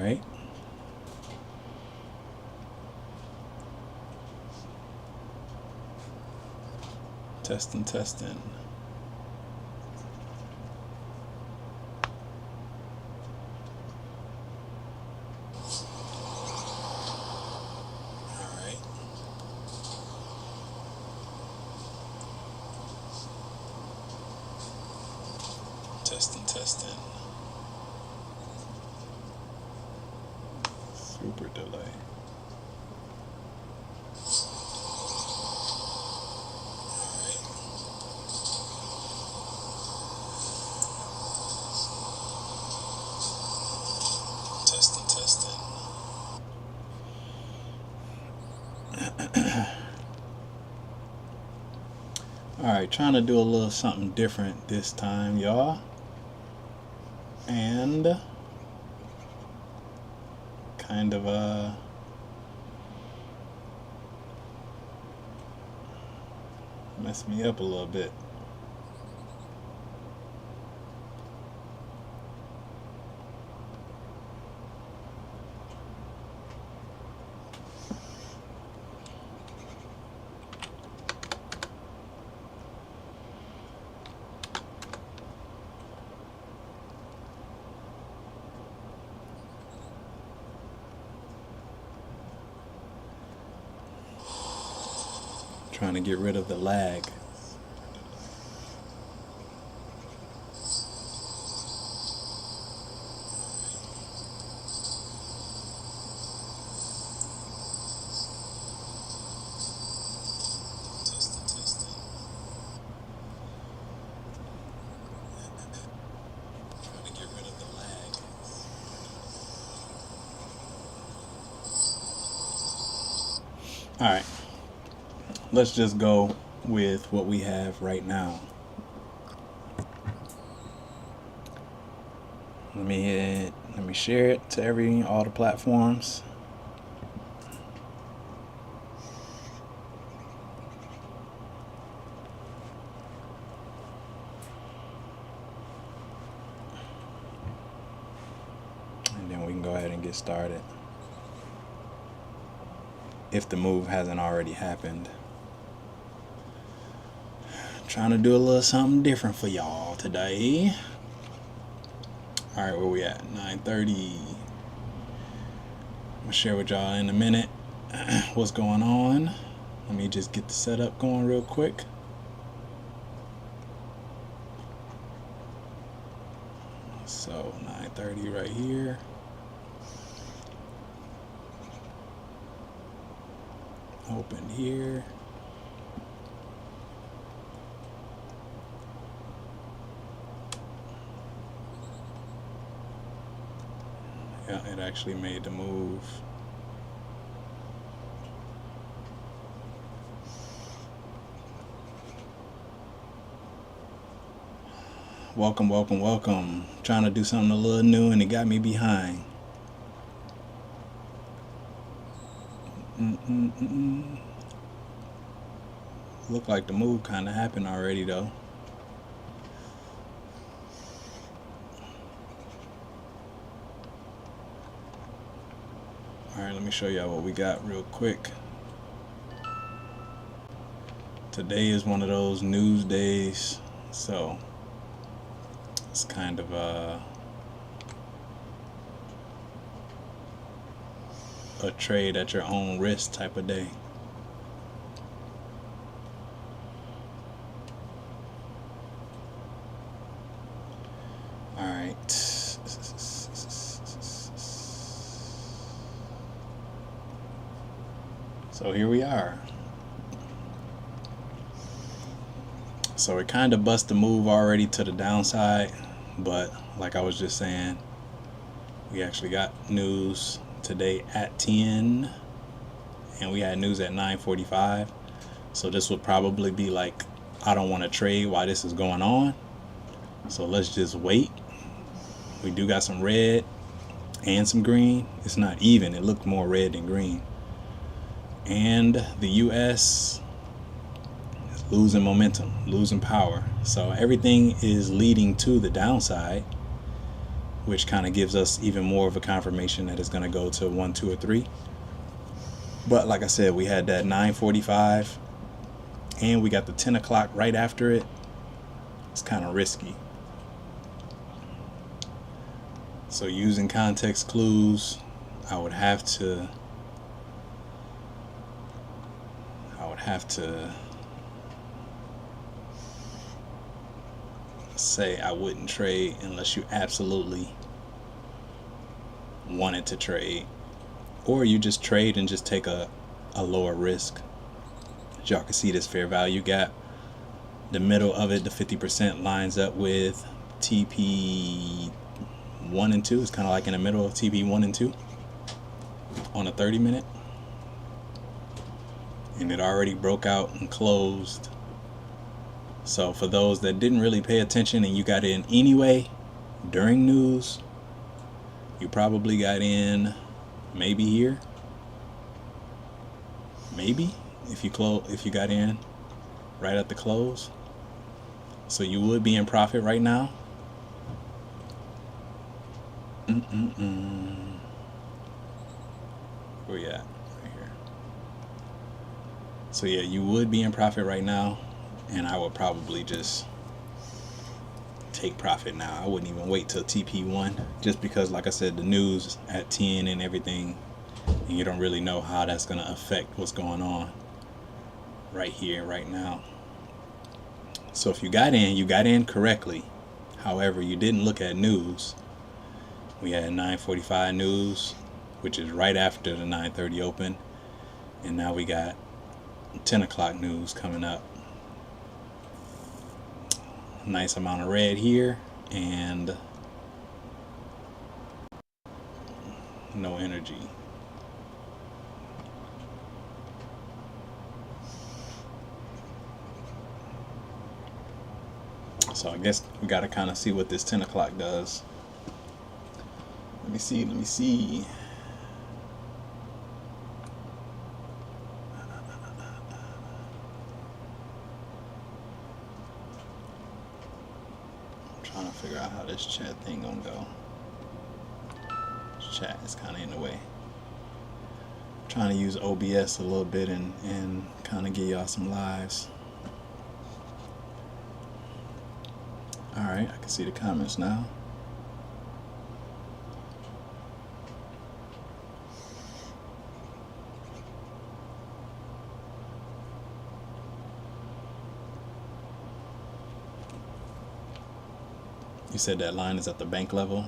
right. Testing. Testing. Super delay. Testing. Alright, trying to do a little something different this time, y'all. And kind of messed me up a little bit. Trying to get rid of the lag. All right. Let's just go with what we have right now. Let me share it to all the platforms. And then we can go ahead and get started, if the move hasn't already happened. Trying to do a little something different for y'all today. All right, where we at? 9:30. I'm gonna share with y'all in a minute what's going on. Let me just get the setup going real quick. So 9:30 right here. Open here. Yeah, it actually made the move. Welcome. Trying to do something a little new and it got me behind. Look like the move kind of happened already though. Alright, let me show y'all what we got real quick. Today is one of those news days, so it's kind of a trade at your own risk type of day. Alright. So here we are. So it kind of bust the move already to the downside, but like I was just saying, we actually got news today at 10 and we had news at 9:45. So this would probably be like, I don't want to trade while this is going on, so let's just wait. We do got some red and some green. It's not even, it looked more red than green. And the US is losing momentum, losing power. So everything is leading to the downside. which kind of gives us even more of a confirmation that it's going to go to 1, 2, or 3. But like I said, we had that 9:45 and we got the 10 o'clock right after it. It's kind of risky. So using context clues, I would have to say I wouldn't trade unless you absolutely wanted to trade, or you just trade and just take a lower risk. As y'all can see, this fair value gap, the middle of it, the 50% lines up with TP 1 and 2. It's kind of like in the middle of TP 1 and 2 on a 30-minute, and it already broke out and closed. So for those that didn't really pay attention and you got in anyway during news, you probably got in maybe here, maybe if you got in right at the close. So you would be in profit right now. Where you at? Right here. So yeah, you would be in profit right now, and I would probably just take profit now. I wouldn't even wait till TP1, just because, like I said, the news at 10 and everything, and you don't really know how that's going to affect what's going on right here, right now. So if you got in correctly. However, you didn't look at news. We had 9:45 news, which is right after the 9:30 open, and now we got 10 o'clock news coming up. Nice amount of red here and no energy. So I guess we got to kind of see what this 10 o'clock does. Let me see. Trying to figure out how this chat thing gonna go. This chat is kind of in the way. I'm trying to use OBS a little bit and kind of give y'all some lives. Alright, I can see the comments now. You said that line is at the bank level?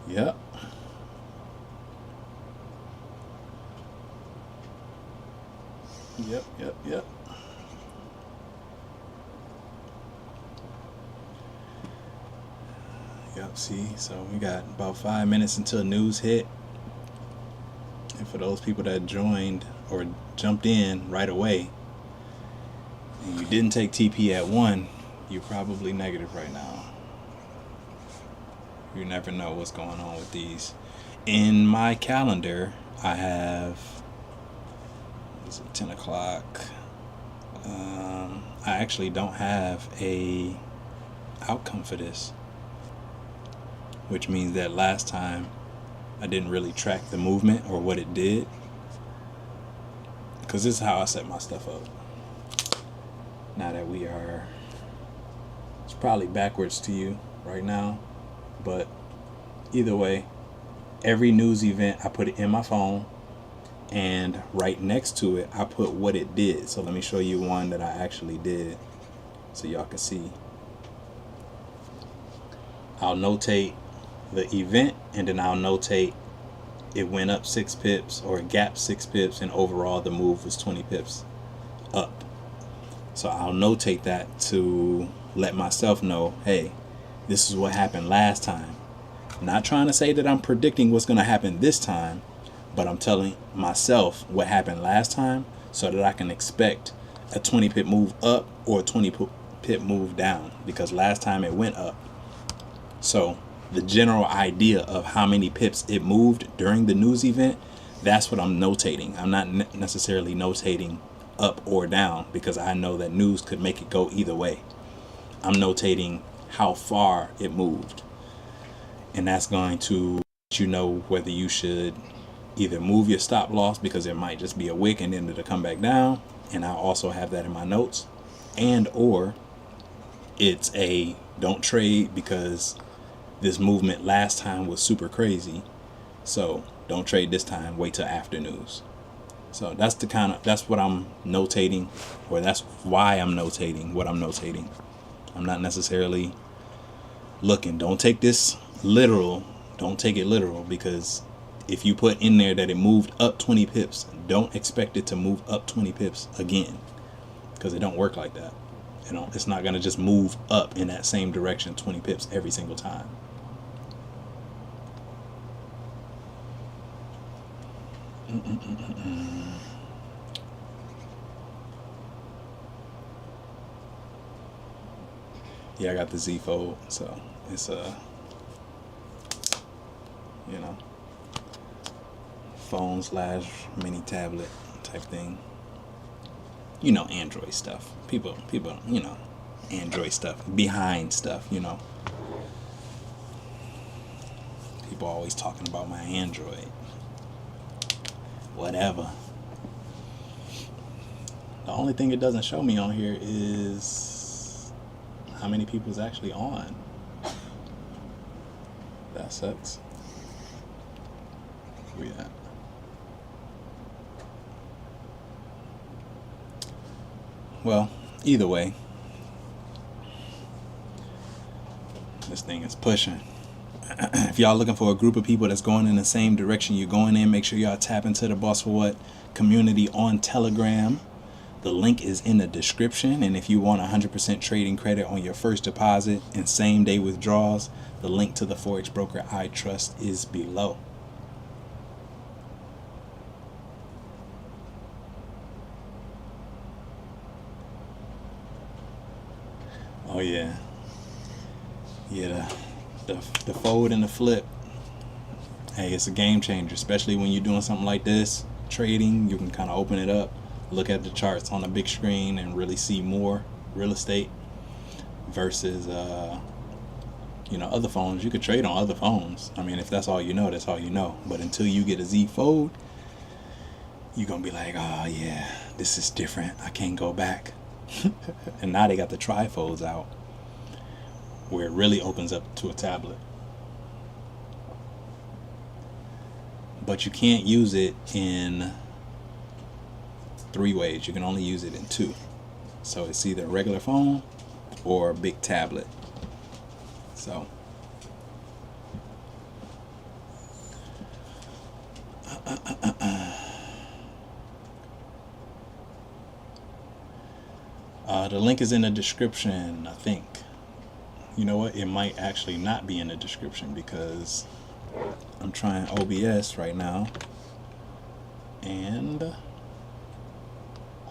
Yep. Yep. Yep, see, so we got about 5 minutes until news hit. And for those people that joined or jumped in right away, and you didn't take TP at 1, you're probably negative right now. You never know what's going on with these. In my calendar, I have, is it 10 o'clock? I actually don't have a outcome for this, which means that last time I didn't really track the movement or what it did, because this is how I set my stuff up. Now that we are, it's probably backwards to you right now, but either way, every news event I put it in my phone, and right next to it I put what it did. So let me show you one that I actually did so y'all can see. I'll notate the event, and then I'll notate it went up 6 pips or it gapped 6 pips, and overall the move was 20 pips up. So I'll notate that to let myself know, hey, this is what happened last time. I'm not trying to say that I'm predicting what's going to happen this time, but I'm telling myself what happened last time so that I can expect a 20 pip move up or a 20 pip move down, because last time it went up. So the general idea of how many pips it moved during the news event, that's what I'm notating. I'm not necessarily notating up or down, because I know that news could make it go either way. I'm notating how far it moved. And that's going to let you know whether you should either move your stop loss, because it might just be a wick and then it'll come back down, and I also have that in my notes, and or it's a don't trade because this movement last time was super crazy, so don't trade this time, wait till after news. So that's what I'm notating, or that's why I'm notating what I'm notating. I'm not necessarily looking. Don't take this literal. Don't take it literal, because if you put in there that it moved up 20 pips, don't expect it to move up 20 pips again, because it don't work like that. It's not going to just move up in that same direction 20 pips every single time. Yeah, I got the Z Fold, so it's phone / mini tablet type thing. Android stuff. People, Android stuff, behind stuff, People always talking about my Android. Whatever. The only thing it doesn't show me on here is how many people's actually on. That sucks. Where you at? Well, either way, this thing is pushing. If y'all looking for a group of people that's going in the same direction you're going in, make sure y'all tap into the Boss4What community on Telegram. The link is in the description, and if you want 100% trading credit on your first deposit and same day withdrawals, the link to the Forex Broker I trust is below. Oh yeah, the fold and the flip. Hey, it's a game changer, especially when you're doing something like this, trading. You can kind of open it up, look at the charts on a big screen, and really see more real estate versus other phones. You could trade on other phones. I mean, if that's all you know, that's all you know. But until you get a Z Fold, you're gonna be like, oh yeah, this is different, I can't go back. And now they got the trifolds out, where it really opens up to a tablet. But you can't use it in 3 ways. You can only use it in 2. So it's either a regular phone or a big tablet. So the link is in the description, I think. You know what? It might actually not be in the description, because I'm trying OBS right now, and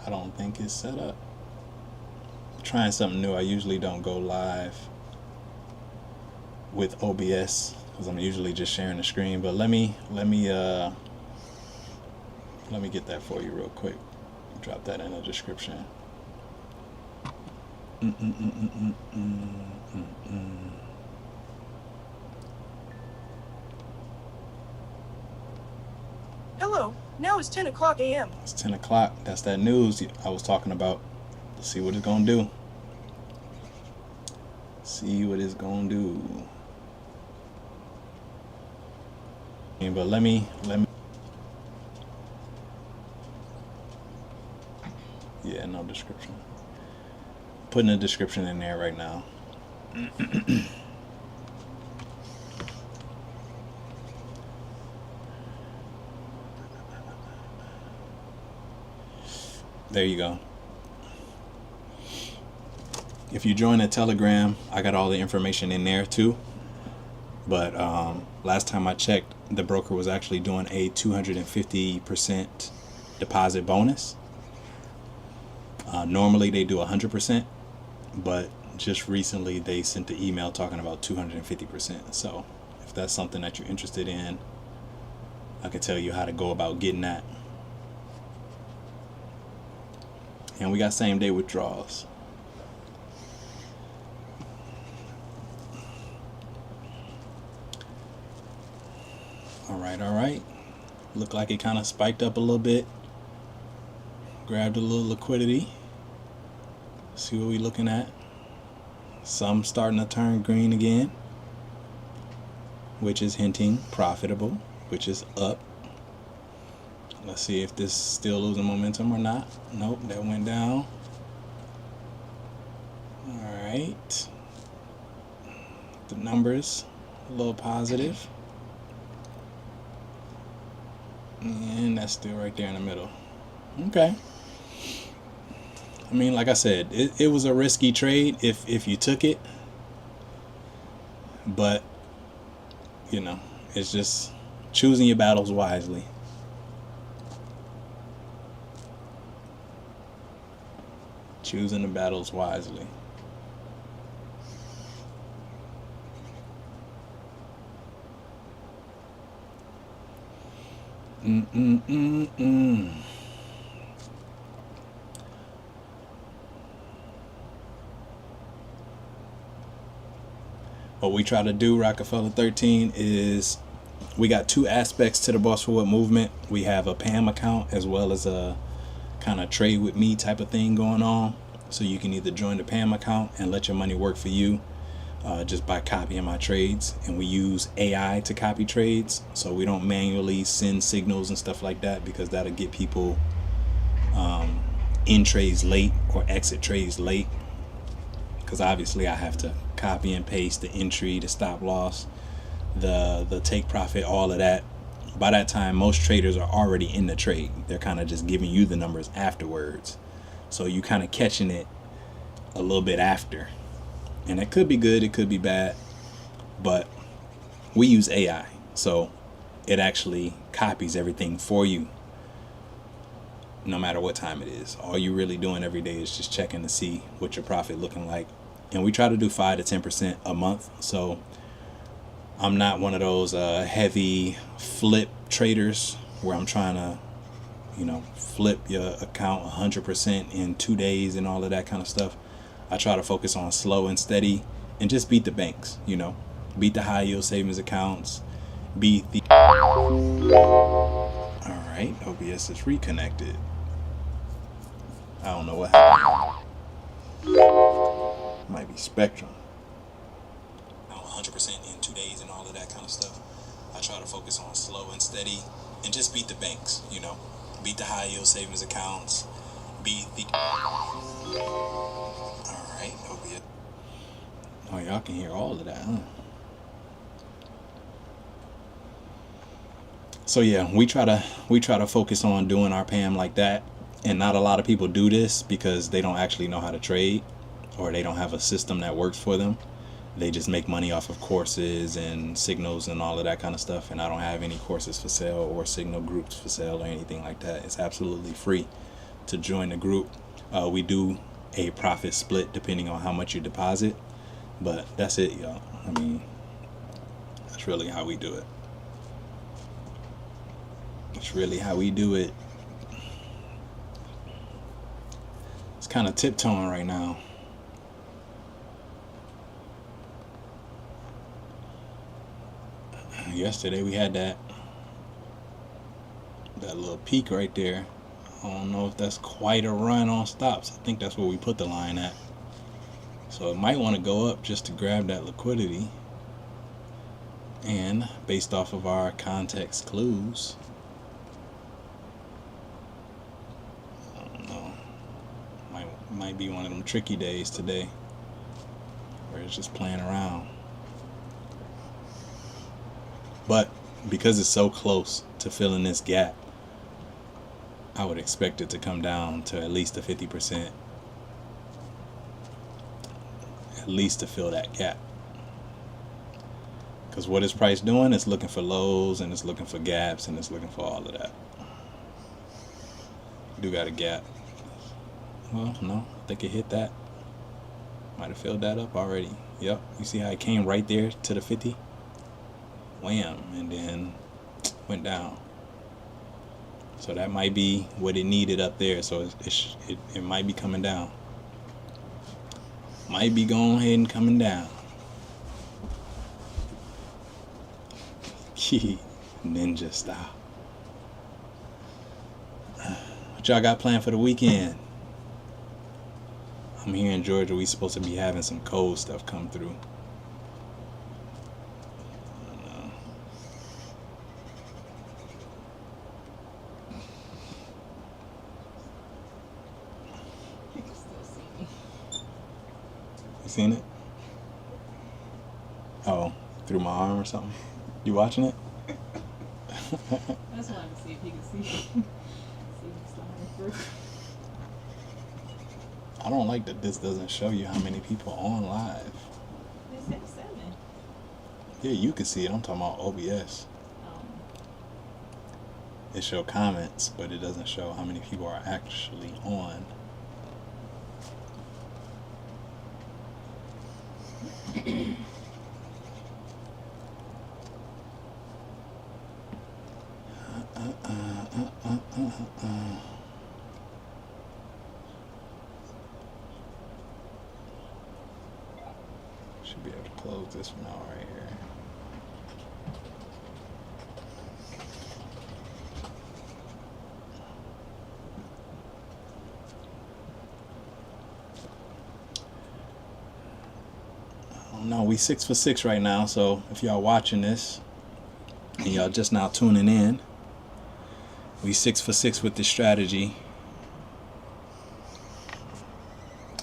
I don't think it's set up. I'm trying something new. I usually don't go live with OBS because I'm usually just sharing the screen. But let me get that for you real quick. Drop that in the description. Hello, now it's 10 o'clock a.m. It's 10 o'clock. That's that news I was talking about. Let's see what it's gonna do. See what it's gonna do. But let me yeah, no description. Putting a description in there right now. There you go. If you join a Telegram, I got all the information in there too. But last time I checked, the broker was actually doing a 250% deposit bonus. Normally they do 100%, but just recently they sent the email talking about 250%. So if that's something that you're interested in, I can tell you how to go about getting that. And we got same day withdrawals. All right. Looked like it kind of spiked up a little bit. Grabbed a little liquidity. See what we looking at. Some starting to turn green again, which is hinting profitable, which is up. Let's see if this still losing momentum or not. Nope, that went down. All right. The numbers a little positive. And that's still right there in the middle. Okay. I mean, like I said, it was a risky trade if you took it. But, you know, it's just choosing your battles wisely. Choosing the battles wisely. What we try to do, Rockefeller 13, is we got two aspects to the Boss4What movement. We have a PAM account as well as a kind of trade with me type of thing going on. So you can either join the PAM account and let your money work for you just by copying my trades. And we use AI to copy trades, so we don't manually send signals and stuff like that, because that'll get people in trades late or exit trades late. Because obviously I have to copy and paste the entry, the stop loss, the take profit, all of that. By that time, most traders are already in the trade. They're kind of just giving you the numbers afterwards. So you kind of catching it a little bit after. And it could be good, it could be bad. But we use AI. So it actually copies everything for you, no matter what time it is. All you're really doing every day is just checking to see what your profit looking like. And we try to do 5 to 10% a month. So I'm not one of those heavy flip traders where I'm trying to, flip your account 100% in 2 days and all of that kind of stuff. I try to focus on slow and steady and just beat the banks, beat the high yield savings accounts, beat the... All right, OBS is reconnected. I don't know what happened. Might be Spectrum. 100% in 2 days and all of that kind of stuff. I try to focus on slow and steady and just beat the banks, beat the high yield savings accounts, beat the... All right, OBS. Oh, y'all can hear all of that, huh? So yeah, we try to focus on doing our PAM like that, and not a lot of people do this because they don't actually know how to trade, or they don't have a system that works for them. They just make money off of courses and signals and all of that kind of stuff, and I don't have any courses for sale or signal groups for sale or anything like that. It's absolutely free to join the group. We do a profit split depending on how much you deposit, but that's it, y'all. I mean, that's really how we do it. It's really how we do it. It's kind of tiptoeing right now. Yesterday we had that little peak right there. I don't know if that's quite a run on stops. I think that's where we put the line at. So it might want to go up just to grab that liquidity. And based off of our context clues, I don't know, might be one of them tricky days today where it's just playing around. But because it's so close to filling this gap, I would expect it to come down to at least a 50%, at least to fill that gap. Because what is price doing? It's looking for lows, and it's looking for gaps, and it's looking for all of that. Do got a gap. Well, no, I think it hit that. Might have filled that up already. Yep, you see how it came right there to the 50? Wham, and then went down. So that might be what it needed up there. So it might be coming down. Might be going ahead and coming down. Ninja style. What y'all got planned for the weekend? I'm here in Georgia. We supposed to be having some cold stuff come through. You seen it? Oh, through my arm or something? You watching it? I just wanted to see if you could see. See what's sliding through. I don't like that this doesn't show you how many people on live. It said 7. Yeah, you can see it. I'm talking about OBS. It shows comments, but it doesn't show how many people are actually on. Should be able to close this one out right here. No, we 6 for 6 right now, so if y'all watching this and y'all just now tuning in, we 6 for 6 with this strategy.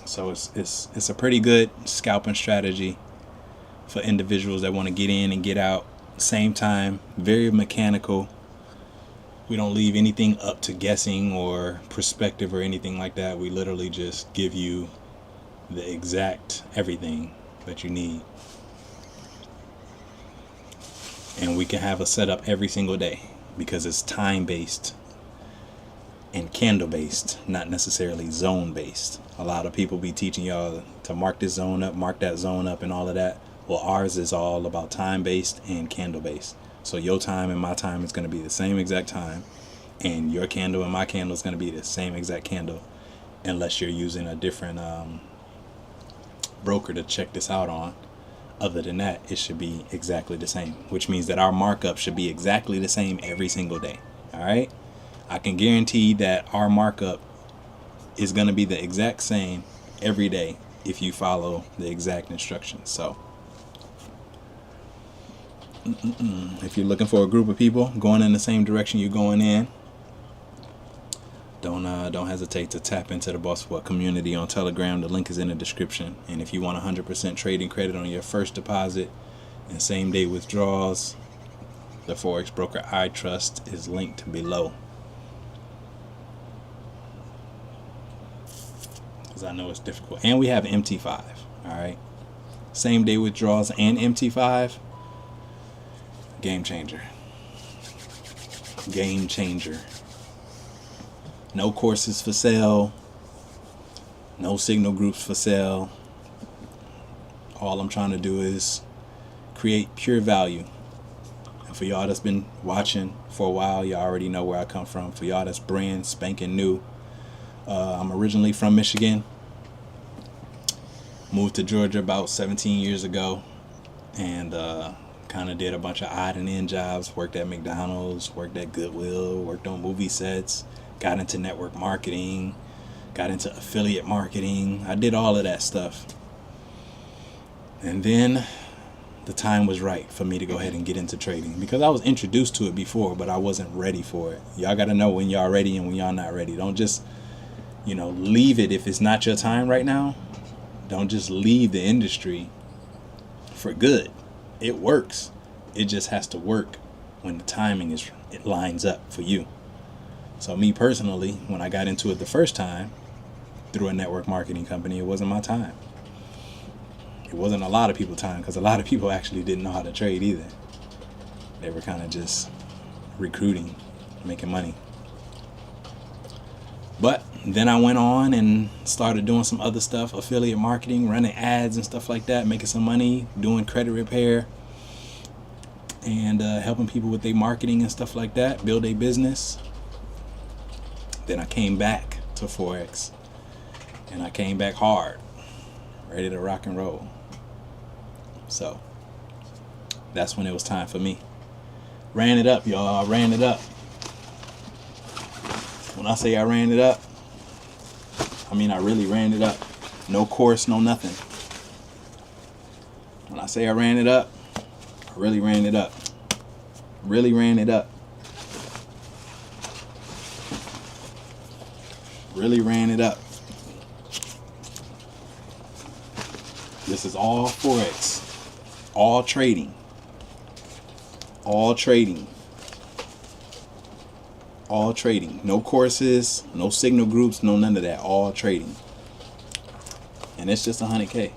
So it's a pretty good scalping strategy for individuals that want to get in and get out same time. Very mechanical. We don't leave anything up to guessing or perspective or anything like that. We literally just give you the exact everything that you need. And we can have a setup every single day because it's time based and candle based, not necessarily zone based. A lot of people be teaching y'all to mark this zone up, mark that zone up, and all of that. Well, ours is all about time based and candle based. So your time and my time is going to be the same exact time, and your candle and my candle is going to be the same exact candle, unless you're using a different broker to check this out on. Other than that, it should be exactly the same, which means that our markup should be exactly the same every single day. All right, I can guarantee that our markup is going to be the exact same every day if you follow the exact instructions. So if you're looking for a group of people going in the same direction you're going in, don't hesitate to tap into the Boss4What community on Telegram. The link is in the description. And if you want 100% trading credit on your first deposit and same day withdrawals, the Forex Broker I trust is linked below. Because I know it's difficult. And we have MT5. All right, same day withdrawals and MT5. Game changer. Game changer. No courses for sale. No signal groups for sale. All I'm trying to do is create pure value. And for y'all that's been watching for a while, y'all already know where I come from. For y'all that's brand spanking new, I'm originally from Michigan. Moved to Georgia about 17 years ago. And kind of did a bunch of odd and end jobs. Worked at McDonald's, worked at Goodwill, worked on movie sets. Got into network marketing, got into affiliate marketing. I did all of that stuff. And then the time was right for me to go ahead and get into trading because I was introduced to it before, but I wasn't ready for it. Y'all got to know when y'all ready and when y'all not ready. Don't just, leave it if it's not your time right now. Don't just leave the industry for good. It works. It just has to work when the timing it lines up for you. So me personally, when I got into it the first time through a network marketing company, it wasn't my time. It wasn't a lot of people's time because a lot of people actually didn't know how to trade either. They were kind of just recruiting, making money. But then I went on and started doing some other stuff, affiliate marketing, running ads and stuff like that, making some money, doing credit repair, and helping people with their marketing and stuff like that, build a business. Then I came back to Forex, and I came back hard, ready to rock and roll. So that's when it was time for me. Ran it up, y'all. I ran it up. When I say I ran it up, I mean I really ran it up. No course, no nothing. When I say I ran it up, I really ran it up. Really ran it up. Really ran it up. This is all Forex. All trading. All trading. All trading. No courses, no signal groups, no none of that. All trading. And it's just 100K.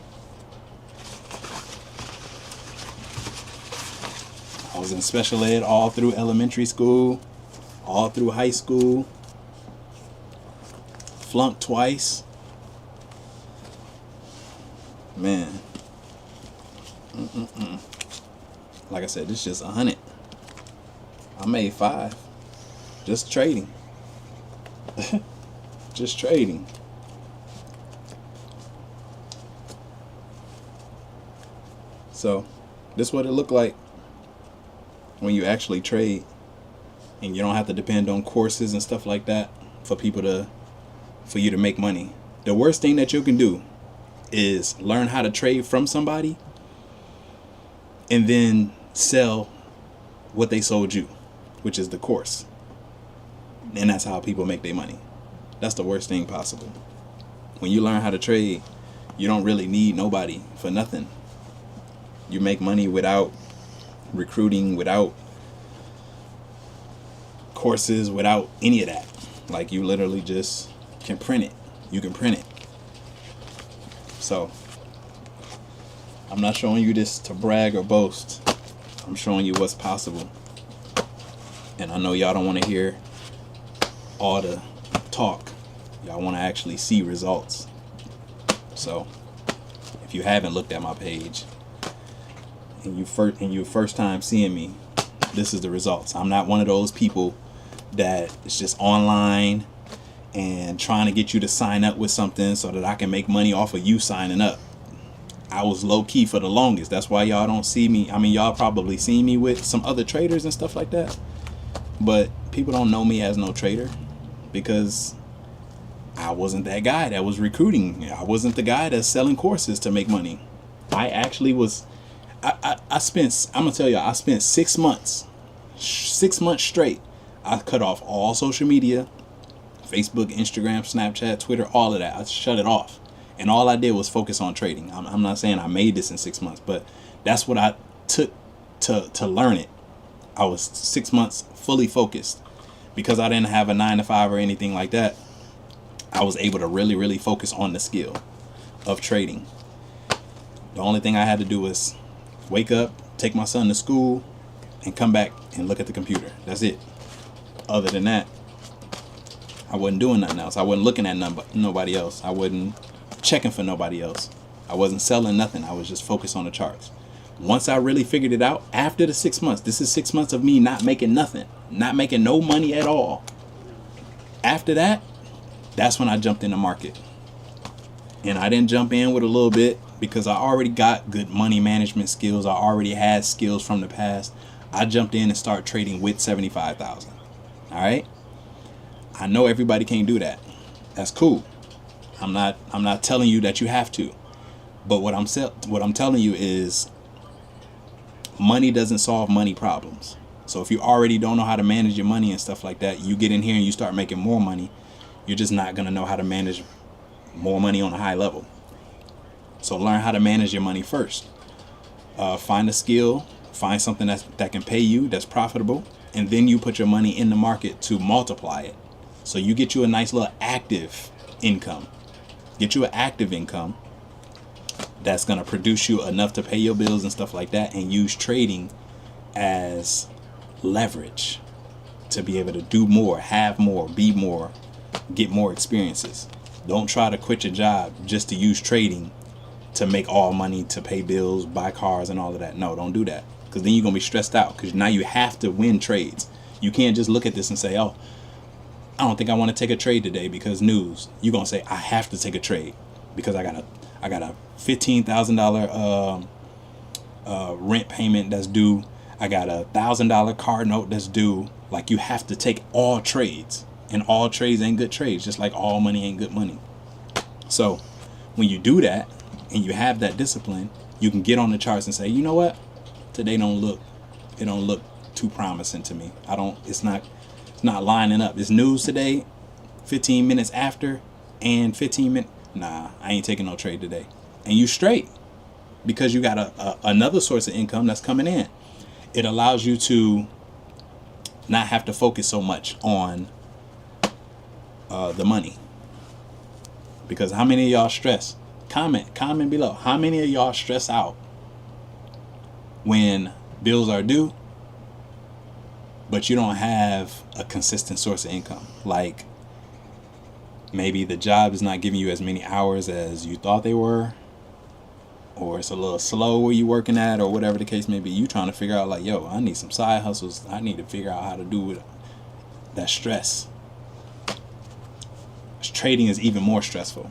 I was in special ed all through elementary school, all through high school. Flunked twice. Man. Like I said, this is just 100. I made 5. Just trading. Just trading. So, this is what it looked like when you actually trade, and you don't have to depend on courses and stuff like that for you to make money. The worst thing that you can do is learn how to trade from somebody and then sell what they sold you, which is the course. And that's how people make their money. That's the worst thing possible. When you learn how to trade, you don't really need nobody for nothing. You make money without recruiting, without courses, without any of that. Like, you literally just can print it. You can print it. So, I'm not showing you this to brag or boast. I'm showing you what's possible. And I know y'all don't want to hear all the talk. Y'all want to actually see results. So, if you haven't looked at my page and you first time seeing me, this is the results. I'm not one of those people that is just online and trying to get you to sign up with something so that I can make money off of you signing up. I was low key for the longest. That's why y'all don't see me. I mean, y'all probably see me with some other traders and stuff like that, but people don't know me as no trader because I wasn't that guy that was recruiting. I wasn't the guy that's selling courses to make money. I actually was. I spent, I'm gonna tell you, I spent 6 months straight. I cut off all social media, Facebook, Instagram, Snapchat, Twitter, all of that. I shut it off. And all I did was focus on trading. I'm not saying I made this in 6 months, but that's what I took to learn it. I was 6 months fully focused. Because I didn't have a 9 to 5 or anything like that, I was able to really, really focus on the skill of trading. The only thing I had to do was wake up, take my son to school, and come back and look at the computer. That's it. Other than that, I wasn't doing nothing else. I wasn't looking at nobody else. I wasn't checking for nobody else. I wasn't selling nothing. I was just focused on the charts. Once I really figured it out, after the 6 months, this is 6 months of me not making nothing, not making no money at all. After that, that's when I jumped in the market. And I didn't jump in with a little bit because I already got good money management skills. I already had skills from the past. I jumped in and started trading with 75,000. All right. I know everybody can't do that. That's cool. I'm not telling you that you have to. But what I'm telling you is money doesn't solve money problems. So if you already don't know how to manage your money and stuff like that, you get in here and you start making more money, you're just not going to know how to manage more money on a high level. So learn how to manage your money first. Find a skill, find something that can pay you, that's profitable, and then you put your money in the market to multiply it. So you get you a nice little active income. Get you an active income that's going to produce you enough to pay your bills and stuff like that, and use trading as leverage to be able to do more, have more, be more, get more experiences. Don't try to quit your job just to use trading to make all money, to pay bills, buy cars and all of that. No, don't do that, because then you're going to be stressed out, because now you have to win trades. You can't just look at this and say, oh, I don't think I want to take a trade today because news. You're going to say, I have to take a trade because I got a $15,000 rent payment that's due. I got a $1,000 car note that's due. Like, you have to take all trades, and all trades ain't good trades, just like all money ain't good money. So when you do that and you have that discipline, you can get on the charts and say, you know what, today don't look too promising to me. It's not lining up. It's news today, 15 minutes after, and 15 minutes. Nah, I ain't taking no trade today. And you straight, because you got another source of income that's coming in. It allows you to not have to focus so much on the money. Because how many of y'all stress? Comment below. How many of y'all stress out when bills are due, but you don't have a consistent source of income? Like, maybe the job is not giving you as many hours as you thought they were, or it's a little slow where you're working at, or whatever the case may be. You trying to figure out, like, yo, I need some side hustles. I need to figure out how to do with that stress. Trading is even more stressful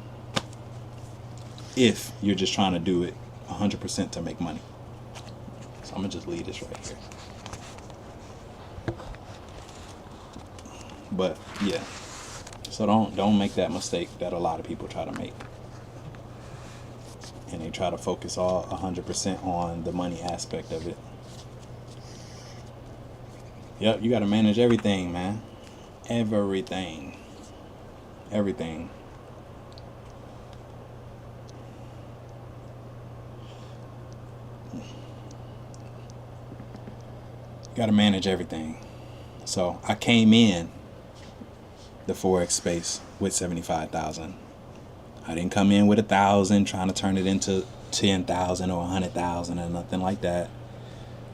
if you're just trying to do it 100% to make money. So I'm gonna just leave this right here. But yeah, so don't make that mistake that a lot of people try to make, and they try to focus all 100% on the money aspect of it. Yep, you got to manage everything, man. Everything. You got to manage everything. So I came in the Forex space with 75,000. I didn't come in with 1,000 trying to turn it into 10,000 or 100,000 or nothing like that,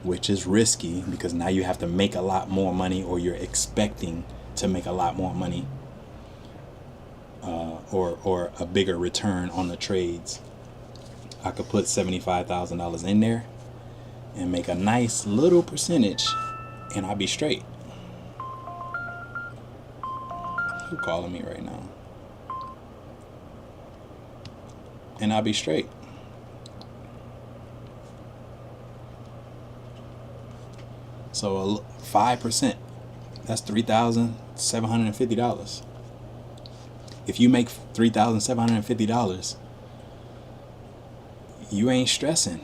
which is risky, because now you have to make a lot more money, or you're expecting to make a lot more money, or a bigger return on the trades. I could put $75,000 in there and make a nice little percentage, and I'll be straight. Who calling me right now? And I'll be straight. So 5%, that's $3,750. If you make $3,750, you ain't stressing,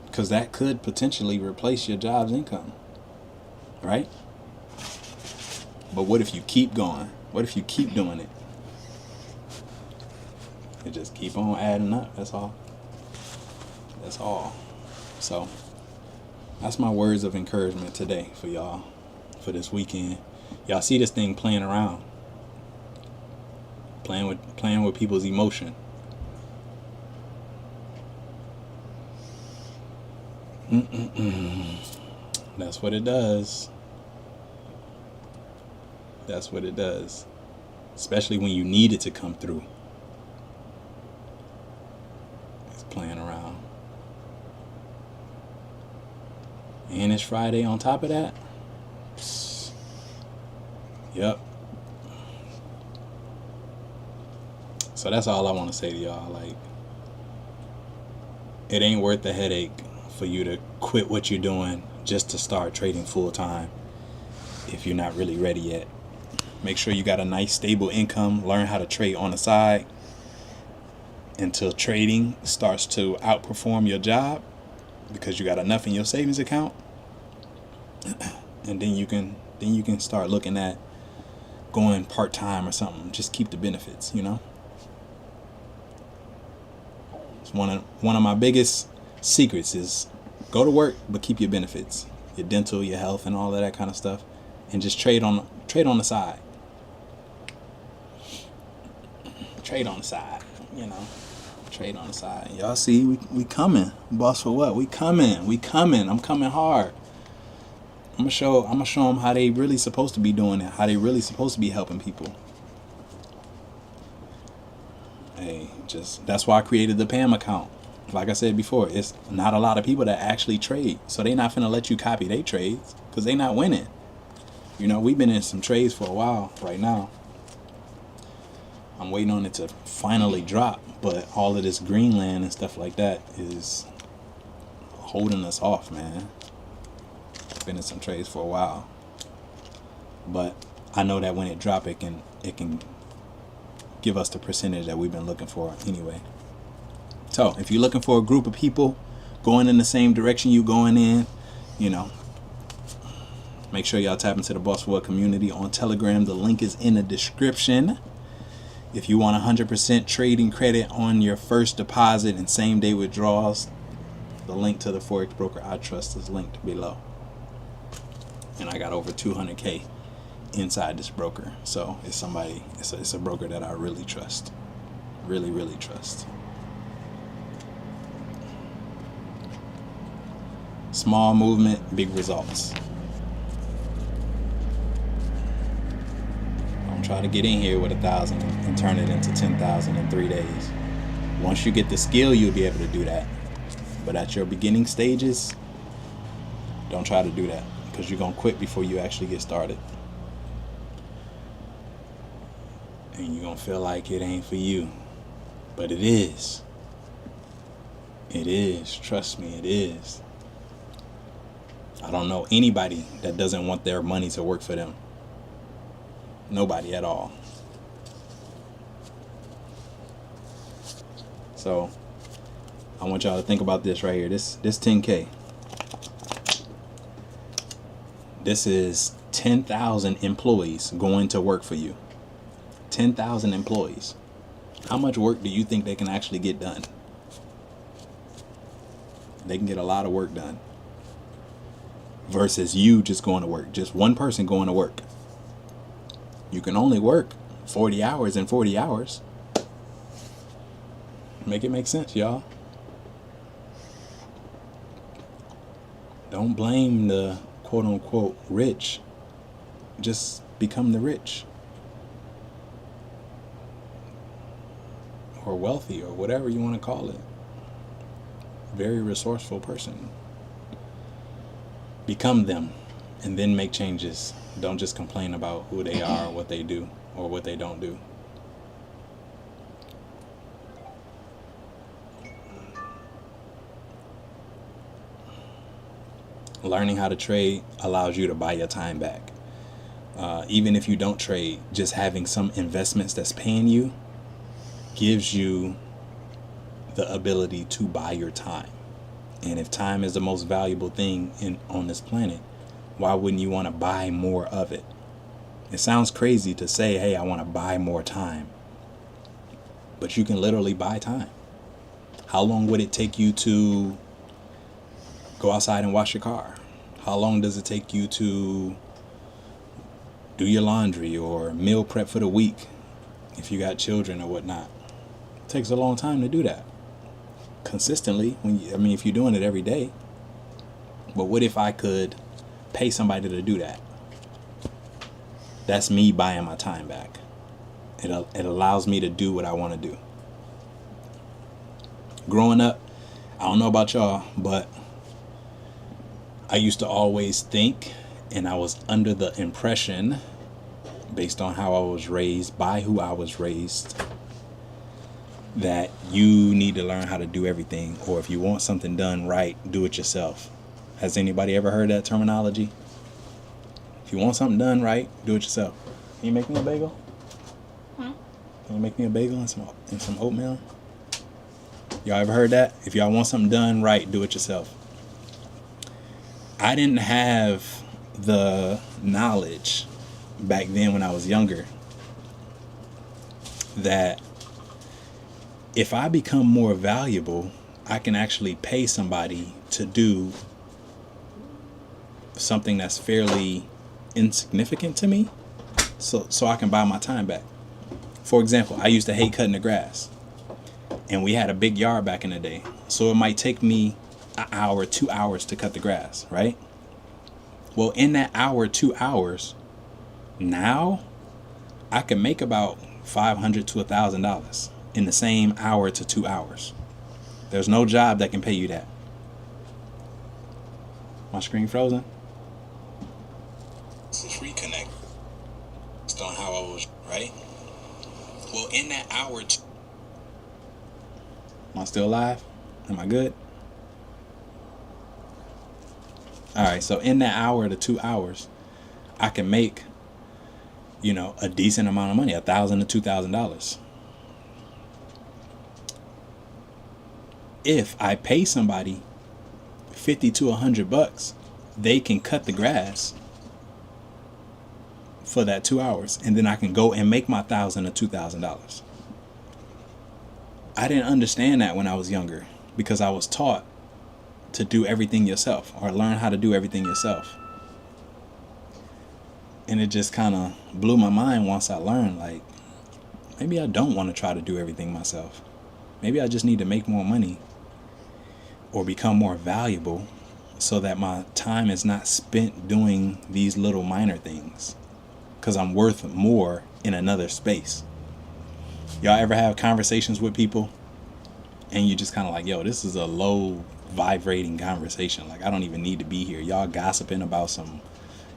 because that could potentially replace your job's income, right? But what if you keep going? What if you keep doing it? It just keep on adding up. That's all. So that's my words of encouragement today for y'all, for this weekend. Y'all see this thing playing around, playing with people's emotion. That's what it does. That's what it does. Especially when you need it to come through. It's playing around. And it's Friday on top of that. Yep. So that's all I want to say to y'all. Like, it ain't worth the headache for you to quit what you're doing just to start trading full time if you're not really ready yet. Make sure you got a nice stable income. Learn how to trade on the side until trading starts to outperform your job, because you got enough in your savings account. And then you can start looking at going part-time or something. Just keep the benefits, you know. It's one of my biggest secrets is go to work but keep your benefits, your dental, your health, and all of that kind of stuff, and just trade on the side. Trade on the side, you know. Trade on the side. Y'all see, we coming. Boss for what? We coming. I'm coming hard. I'm gonna show them how they really supposed to be doing it. How they really supposed to be helping people. Hey, that's why I created the PAM account. Like I said before, it's not a lot of people that actually trade, so they not finna let you copy their trades, because they not winning. You know, we've been in some trades for a while right now. I'm waiting on it to finally drop, but all of this Greenland and stuff like that is holding us off, man. been in some trades for a while, but I know that when it drop, it can give us the percentage that we've been looking for anyway. So if you're looking for a group of people going in the same direction you going in, you know, make sure y'all tap into the Boss4What community on Telegram. The link is in the description. If you want 100% trading credit on your first deposit and same day withdrawals, the link to the Forex Broker I trust is linked below. And I got over 200K inside this broker. So it's a broker that I really trust. Really, really trust. Small movement, big results. Don't try to get in here with 1,000 and turn it into 10,000 in 3 days. Once you get the skill, you'll be able to do that. But at your beginning stages, don't try to do that, because you're going to quit before you actually get started. And you're going to feel like it ain't for you. But it is. It is. Trust me, it is. I don't know anybody that doesn't want their money to work for them. Nobody at all. So I want y'all to think about this right here. This 10K. This is 10,000 employees going to work for you. 10,000 employees. How much work do you think they can actually get done? They can get a lot of work done. Versus you just going to work. Just one person going to work. You can only work 40 hours in 40 hours. Make it make sense, y'all. Don't blame the quote-unquote rich. Just become the rich. Or wealthy, or whatever you want to call it. Very resourceful person. Become them, and then make changes. Don't just complain about who they are, what they do, or what they don't do. Learning how to trade allows you to buy your time back. Even if you don't trade, just having some investments that's paying you gives you the ability to buy your time. And if time is the most valuable thing on this planet, why wouldn't you want to buy more of it? It sounds crazy to say, hey, I want to buy more time. But you can literally buy time. How long would it take you to go outside and wash your car? How long does it take you to do your laundry or meal prep for the week if you got children or whatnot? It takes a long time to do that. Consistently, if you're doing it every day. But what if I could pay somebody to do that? That's me buying my time back. It allows me to do what I want to do. Growing up, I don't know about y'all, but I used to always think, and I was under the impression, based on how I was raised, by who I was raised, that you need to learn how to do everything, or if you want something done right, do it yourself. Has anybody ever heard that terminology? If you want something done right, do it yourself. Can you make me a bagel? Can you make me a bagel and some oatmeal? Y'all ever heard that? If y'all want something done right, do it yourself. I didn't have the knowledge back then when I was younger that if I become more valuable, I can actually pay somebody to do something that's fairly insignificant to me, so I can buy my time back. For example, I used to hate cutting the grass, and we had a big yard back in the day, so it might take me an hour, 2 hours to cut the grass, right? Well, in that hour, 2 hours, now I can make about $500 to $1,000 in the same hour to 2 hours. There's no job that can pay you that. My screen frozen? Let's reconnect. Based on how I was, right? Well, in that hour, am I still live? Am I good? All right, so in that hour to 2 hours, I can make, a decent amount of money, $1,000 to $2,000. If I pay somebody $50 to $100, they can cut the grass for that 2 hours, and then I can go and make my $1,000 to $2,000. I didn't understand that when I was younger because I was taught to do everything yourself or learn how to do everything yourself. And it just kind of blew my mind once I learned, like, maybe I don't want to try to do everything myself. Maybe I just need to make more money or become more valuable so that my time is not spent doing these little minor things, because I'm worth more in another space. Y'all ever have conversations with people and you just kind of like, yo, this is a low vibrating conversation. Like, I don't even need to be here. Y'all gossiping about some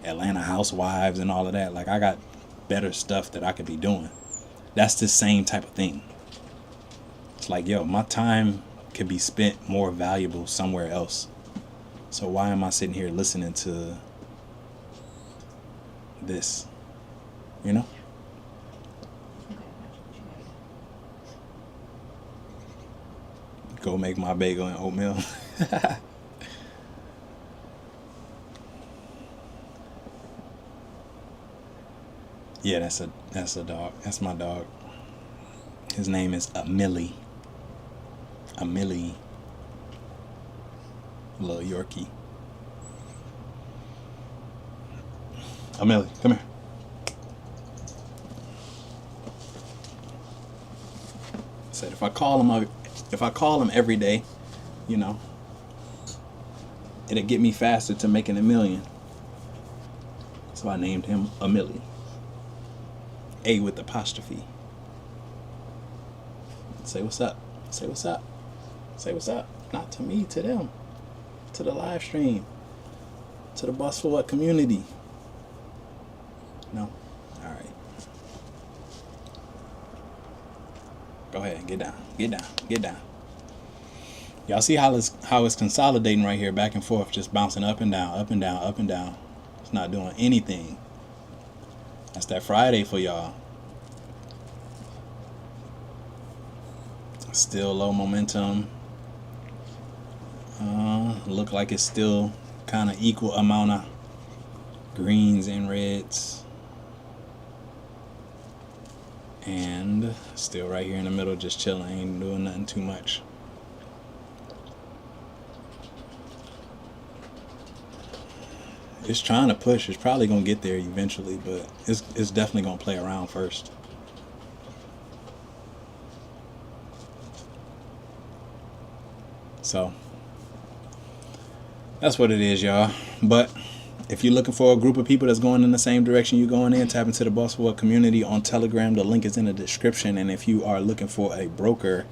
Atlanta housewives and all of that. Like, I got better stuff that I could be doing. That's the same type of thing. It's like, yo, my time could be spent more valuable somewhere else. So why am I sitting here listening to this? Go make my bagel and oatmeal. Yeah, that's a dog. That's my dog. His name is Millie. A Millie. Little Yorkie. Millie, come here. Said if I call him every day, it'll get me faster to making $1 million. So I named him Millie. A with apostrophe. Say what's up. Say what's up. Say what's up. Not to me, to them. To the live stream. To the Boss4What community. No? Alright. Go ahead. Get down. Get down. Get down. Y'all see how it's consolidating right here, back and forth, just bouncing up and down, up and down, up and down. It's not doing anything. That's that Friday for y'all. Still low momentum. Look like it's still kind of equal amount of greens and reds. And still right here in the middle, just chilling, ain't doing nothing too much. It's trying to push. It's probably gonna get there eventually, but it's definitely gonna play around first. So that's what it is, y'all. But if you're looking for a group of people that's going in the same direction you're going in, tap into the Boss4What community on Telegram. The link is in the description. And if you are looking for a broker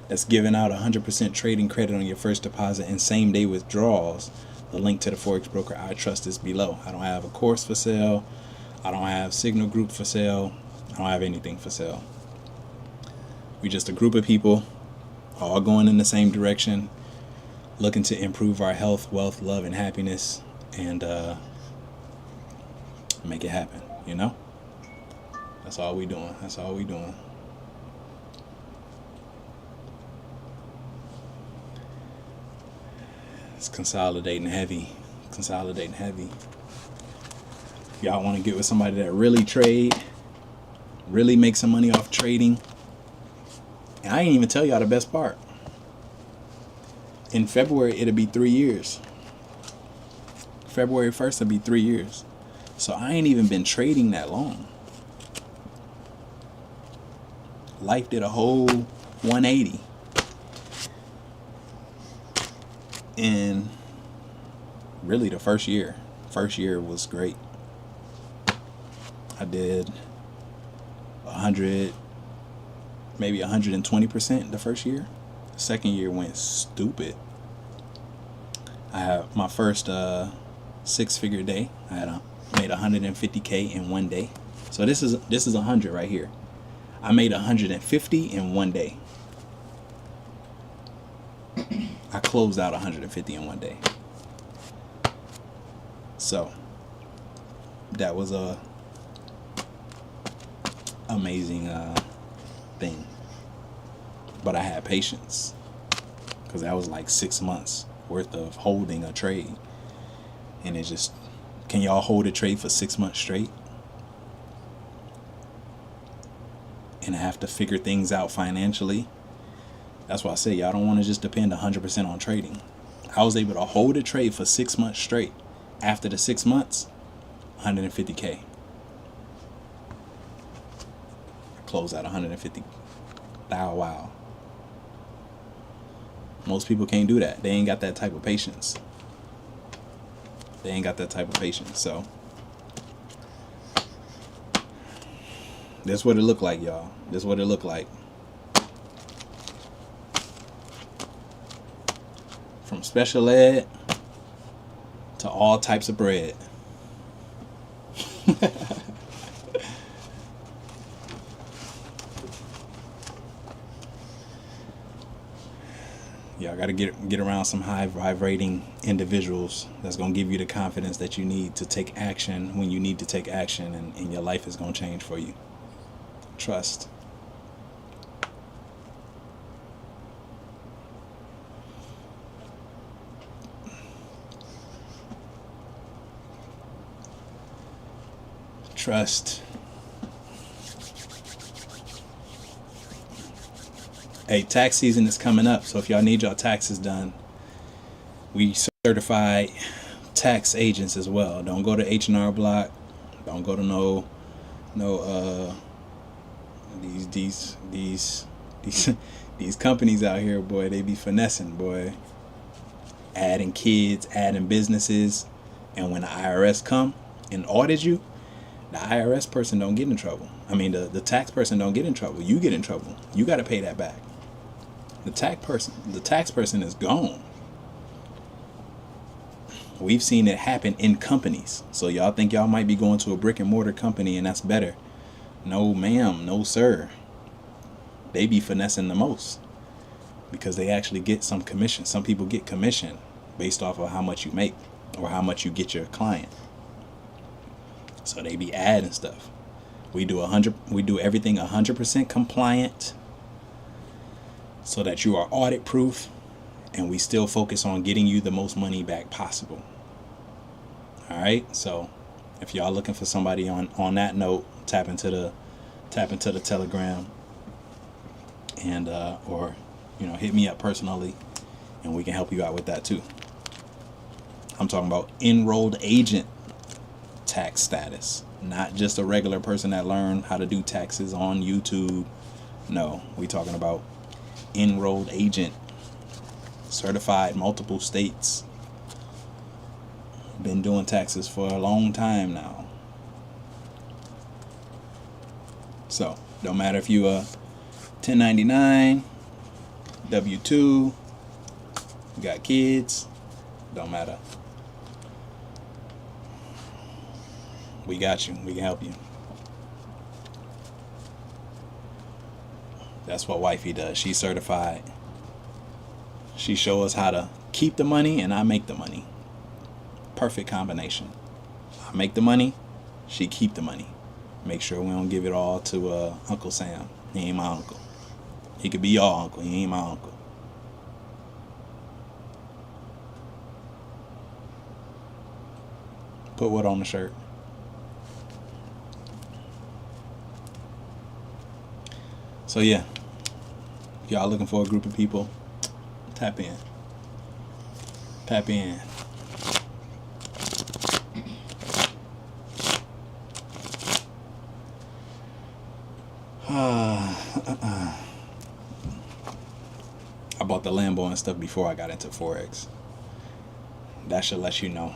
that's giving out 100% trading credit on your first deposit and same day withdrawals, the link to the Forex Broker I trust is below. I don't have a course for sale. I don't have Signal Group for sale. I don't have anything for sale. We're just a group of people all going in the same direction, looking to improve our health, wealth, love, and happiness, and make it happen. That's all we doing. That's all we doing. It's consolidating heavy. Consolidating heavy. If y'all want to get with somebody that really trade, really make some money off trading. And I ain't even tell y'all the best part. In February, it'll be 3 years. February 1st, it'll be 3 years. So I ain't even been trading that long. Life did a whole 180. And really the first year was great. I did 100, maybe 120% the first year. The second year went stupid. I had my first 6-figure day. I made 150K in one day. So this is 100 right here. I made 150 in one day. I closed out 150 in one day. So that was a amazing thing. But I had patience, because that was like 6 months worth of holding a trade. And it just, can y'all hold a trade for 6 months straight and have to figure things out financially? That's why I say y'all don't want to just depend 100% on trading. I was able to hold a trade for 6 months straight. After the 6 months, 150K. Close at 150. Wow. Most people can't do that. They ain't got that type of patience. So that's what it looked like, y'all. That's what it looked like. From special ed to all types of bread. Y'all got to get around some high vibrating individuals that's going to give you the confidence that you need to take action when you need to take action, and your life is going to change for you. Trust. Hey, tax season is coming up, so if y'all need y'all taxes done, we certify tax agents as well. Don't go to H&R Block. Don't go to these companies out here, boy. They be finessing, boy. Adding kids, adding businesses, and when the IRS come and audit you, the IRS person don't get in trouble. I mean, the tax person don't get in trouble. You get in trouble. You got to pay that back. The tax person is gone. We've seen it happen in companies. So y'all think y'all might be going to a brick and mortar company and that's better. No, ma'am. No, sir. They be finessing the most because they actually get some commission. Some people get commission based off of how much you make or how much you get your client. So they be adding stuff. We do everything 100% compliant so that you are audit proof, and we still focus on getting you the most money back possible. All right. So if y'all looking for somebody on that note, tap into the Telegram, and or hit me up personally, and we can help you out with that too. I'm talking about enrolled agent tax status, not just a regular person that learned how to do taxes on YouTube. No, we talking about enrolled agent, certified multiple states, been doing taxes for a long time now. So don't matter if you a 1099, W2, you got kids, don't matter. We got you. We can help you. That's what wifey does. She's certified. She shows us how to keep the money, and I make the money. Perfect combination. I make the money, she keep the money. Make sure we don't give it all to Uncle Sam. He ain't my uncle. He could be your uncle. He ain't my uncle. Put what on the shirt? So yeah, if y'all looking for a group of people, tap in. I bought the Lambo and stuff before I got into Forex. That should let you know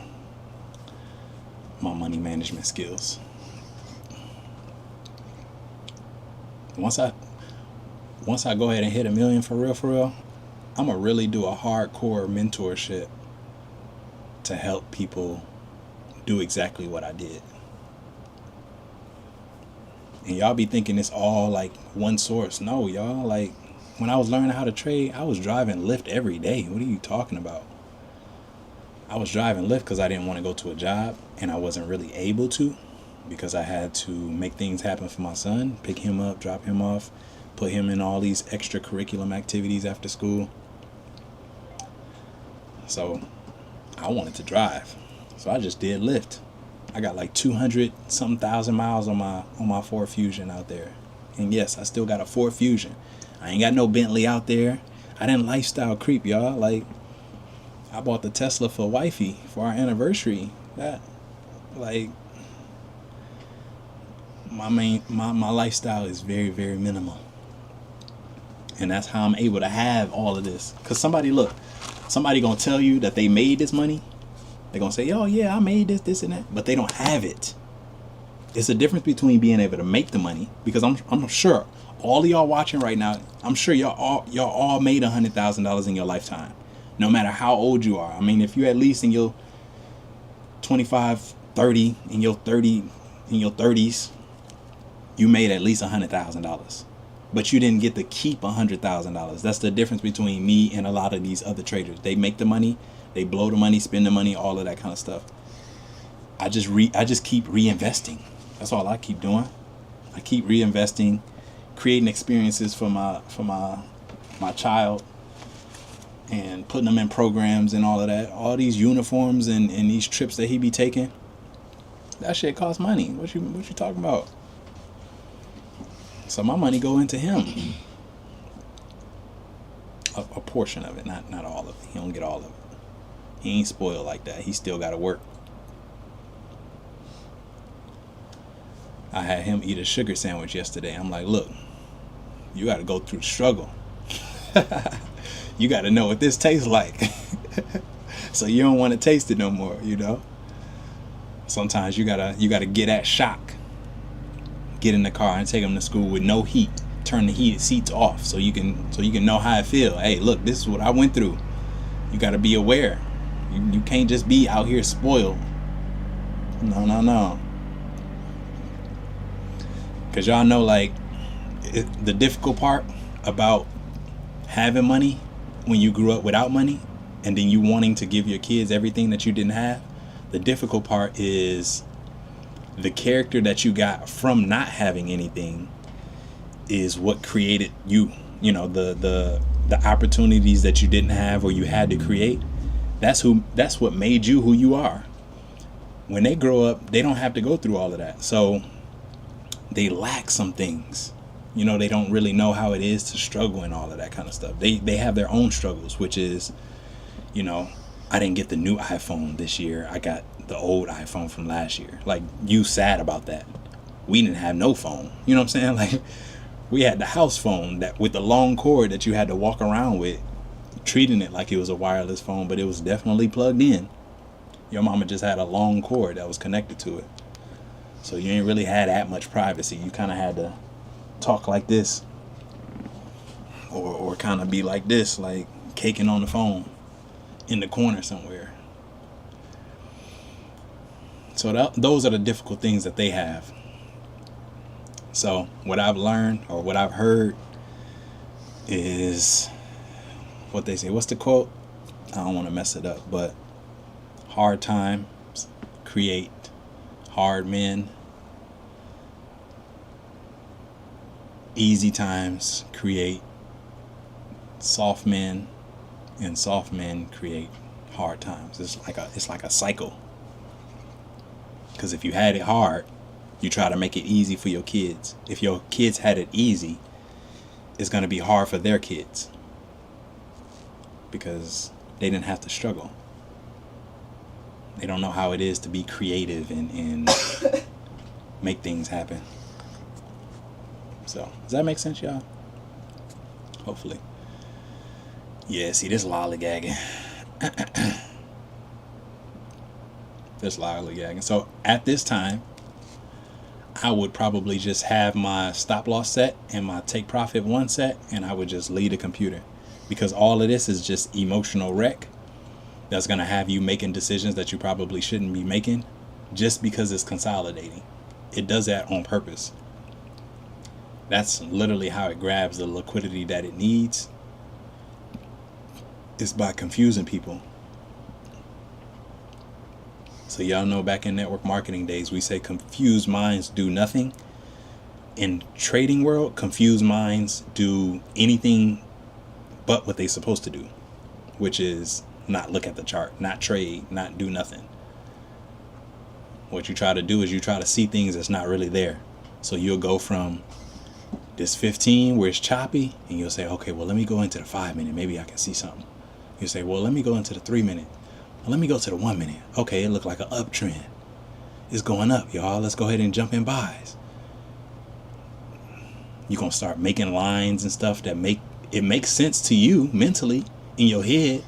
my money management skills. Once I go ahead and hit $1 million for real, I'm going to really do a hardcore mentorship to help people do exactly what I did. And y'all be thinking it's all like one source. No, y'all, like when I was learning how to trade, I was driving Lyft every day. What are you talking about? I was driving Lyft because I didn't want to go to a job, and I wasn't really able to because I had to make things happen for my son, pick him up, drop him off, put him in all these extracurriculum activities after school. So I wanted to drive. So I just did Lyft. I got like 200 something thousand miles on my Ford Fusion out there. And yes, I still got a Ford Fusion. I ain't got no Bentley out there. I didn't lifestyle creep, y'all. Like, I bought the Tesla for wifey for our anniversary. That, like, my lifestyle is very, very minimal. And that's how I'm able to have all of this. Because somebody gonna tell you that they made this money. They're gonna say, oh yeah, I made this and that. But they don't have it. It's a difference between being able to make the money. Because I'm sure all of y'all watching right now, I'm sure y'all all made $100,000 in your lifetime. No matter how old you are. I mean, if you're at least in your 25, 30, in your 30s, you made at least $100,000. But you didn't get to keep $100,000. That's the difference between me and a lot of these other traders. They make the money, they blow the money, spend the money, all of that kind of stuff. I just keep reinvesting. That's all I keep doing. I keep reinvesting, creating experiences for my child, and putting them in programs and all of that. All these uniforms and these trips that he be taking, that shit costs money. What you talking about? So my money go into him. A portion of it, not all of it. He don't get all of it. He ain't spoiled like that. He still got to work. I had him eat a sugar sandwich yesterday. I'm like, look, you got to go through the struggle. You got to know what this tastes like. So you don't want to taste it no more, you know? Sometimes you gotta get that shock. Get in the car and take him to school with no heat. Turn the heated seats off so you can know how it feel. Hey, look, this is what I went through. You got to be aware. You can't just be out here spoiled. No. Because y'all know, like, the difficult part about having money when you grew up without money and then you wanting to give your kids everything that you didn't have, the difficult part is the character that you got from not having anything is what created you. You know, the opportunities that you didn't have or you had to create. That's what made you who you are. When they grow up, they don't have to go through all of that. So they lack some things. You know, they don't really know how it is to struggle and all of that kind of stuff. They have their own struggles, which is, you know, I didn't get the new iPhone this year. I got the old iPhone from last year. Like, you sad about that. We didn't have no phone. You know what I'm saying? Like, we had the house phone that with the long cord that you had to walk around with, treating it like it was a wireless phone, but it was definitely plugged in. Your mama just had a long cord that was connected to it. So you ain't really had that much privacy. You kind of had to talk like this or kind of be like this, like caking on the phone in the corner somewhere. So those are the difficult things that they have. So what I've learned or what I've heard is what they say. What's the quote? I don't want to mess it up, but hard times create hard men. Easy times create soft men, and soft men create hard times. It's like a cycle. Because if you had it hard, you try to make it easy for your kids. If your kids had it easy, it's going to be hard for their kids because they didn't have to struggle. They don't know how it is to be creative and make things happen. So, does that make sense, y'all? Hopefully. Yeah, see, this lollygagging. This lollygagging. So, at this time, I would probably just have my stop loss set and my take profit one set, and I would just leave the computer. Because all of this is just emotional wreck that's going to have you making decisions that you probably shouldn't be making just because it's consolidating. It does that on purpose. That's literally how it grabs the liquidity that it needs. It's by confusing people. So y'all know back in network marketing days, we say confused minds do nothing. In trading world, confused minds do anything but what they're supposed to do, which is not look at the chart, not trade, not do nothing. What you try to do is you try to see things that's not really there. So you'll go from this 15 where it's choppy, and you'll say, okay, well, let me go into the 5 minute. Maybe I can see something. You say, well, let me go into the 3 minute. Well, let me go to the 1 minute. Okay, it looked like an uptrend. It's going up, y'all. Let's go ahead and jump in buys. You're going to start making lines and stuff that makes sense to you mentally in your head.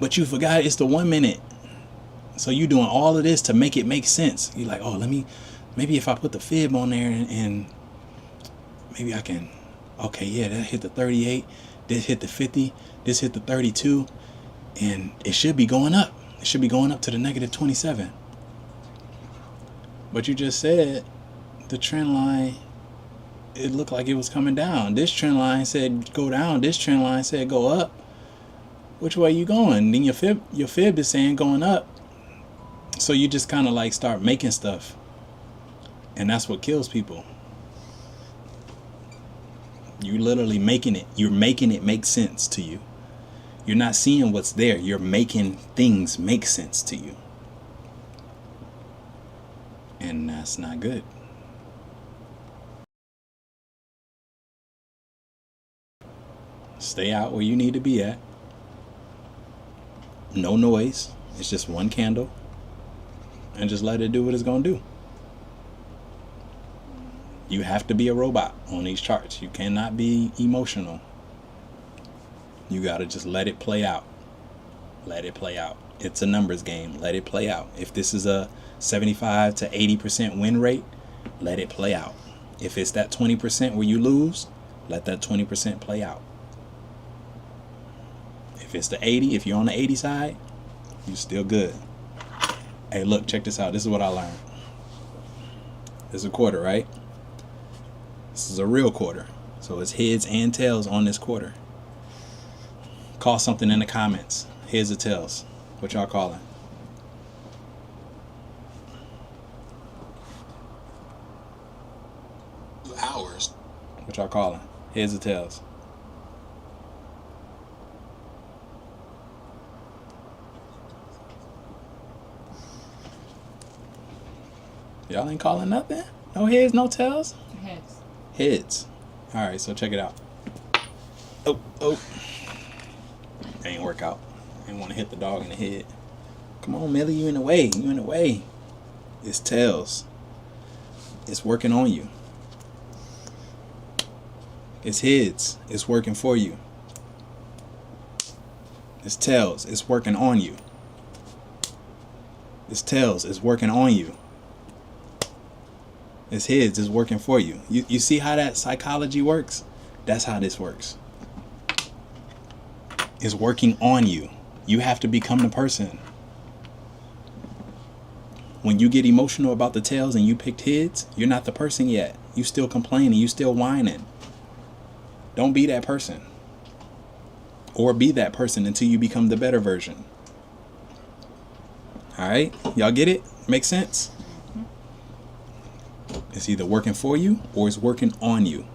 But you forgot it's the 1 minute. So you're doing all of this to make it make sense. You're like, oh, maybe if I put the fib on there and maybe I can, okay, yeah, that hit the 38, this hit the 50, this hit the 32, and it should be going up. It should be going up to the negative 27. But you just said the trend line, it looked like it was coming down. This trend line said go down. This trend line said go up. Which way you going? Then your fib is saying going up. So you just kind of like start making stuff. And that's what kills people. You literally making it. You're making it make sense to you. You're not seeing what's there. You're making things make sense to you. And that's not good. Stay out where you need to be at. No noise. It's just one candle. And just let it do what it's going to do. You have to be a robot on these charts. You cannot be emotional. You got to just let it play out. Let it play out. It's a numbers game. Let it play out. If this is a 75 to 80% win rate, let it play out. If it's that 20% where you lose, let that 20% play out. If it's the 80, if you're on the 80 side, you're still good. Hey, look, check this out. This is what I learned. This is a quarter, right? This is a real quarter. So it's heads and tails on this quarter. Call something in the comments. Heads or tails. What y'all calling? Hours. What y'all calling? Heads or tails? Y'all ain't calling nothing? No heads, no tails? Heads. Heads. Alright, so check it out. Oh. That ain't work out. I didn't want to hit the dog in the head. Come on, Millie, you in the way. You in the way. It's tails. It's working on you. It's heads. It's working for you. It's tails. It's working on you. It's tails. It's working on you. It's heads. It's working for you. You see how that psychology works? That's how this works. It's working on you. You have to become the person. When you get emotional about the tails and you picked heads, you're not the person yet. You still complaining. You still whining. Don't be that person. Or be that person until you become the better version. Alright? Y'all get it? Make sense? It's either working for you or it's working on you.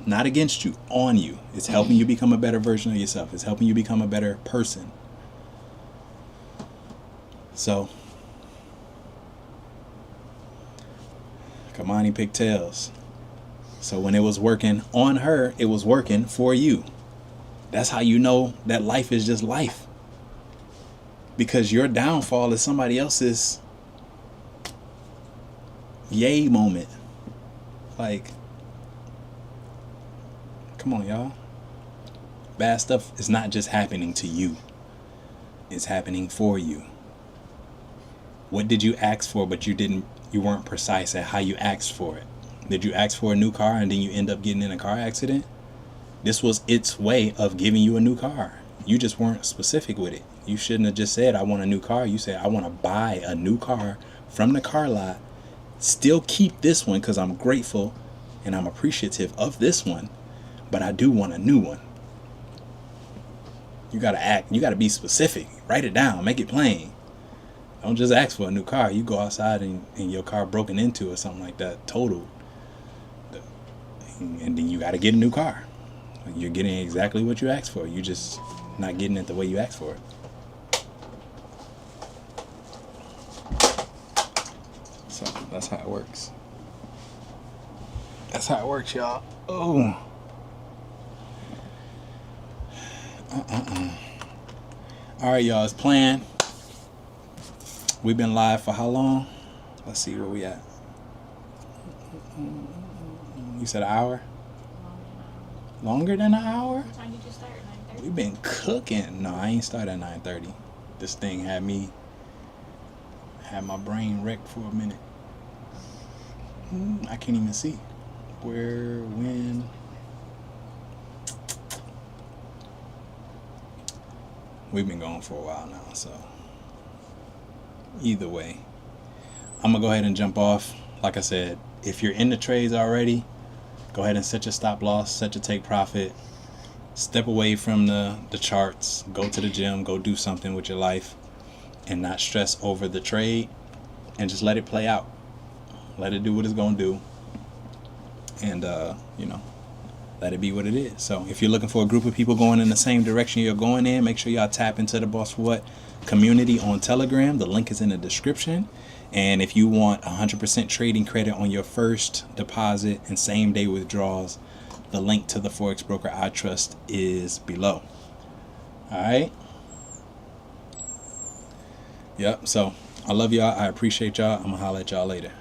Not against you, on you. It's helping you become a better version of yourself. It's helping you become a better person. So, Kamani picked tails. So when it was working on her, it was working for you. That's how you know that life is just life. Because your downfall is somebody else's yay moment. Like, come on, y'all. Bad stuff is not just happening to you. It's happening for you. What did you ask for, but you weren't precise at how you asked for it? Did you ask for a new car and then you end up getting in a car accident? This was its way of giving you a new car. You just weren't specific with it. You shouldn't have just said, I want a new car. You said, I want to buy a new car from the car lot. Still keep this one because I'm grateful and I'm appreciative of this one. But I do want a new one. You gotta act. You gotta be specific. Write it down. Make it plain. Don't just ask for a new car. You go outside and your car broken into or something like that, totaled, and then you gotta get a new car. You're getting exactly what you asked for. You just not getting it the way you asked for it. So that's how it works. That's how it works, y'all. Oh. All right, y'all. It's planned. We've been live for how long? Let's see where we at. You said an hour? Longer than an hour? What time did you start? 9:30? We've been cooking. No, I ain't started at 9:30. This thing had my brain wrecked for a minute. I can't even see where, when. We've been going for a while now, so either way, I'm gonna go ahead and jump off. Like I said, if you're in the trades already, go ahead and set your stop loss, set your take profit, step away from the charts, go to the gym, go do something with your life, and not stress over the trade, and just let it play out. Let it do what it's gonna do, and let it be what it is. So if you're looking for a group of people going in the same direction you're going in, make sure y'all tap into the Boss4What community on Telegram. The link is in the description. And if you want 100% trading credit on your first deposit and same day withdrawals, the link to the Forex Broker I trust is below. All right. Yep. So I love y'all. I appreciate y'all. I'm gonna holler at y'all later.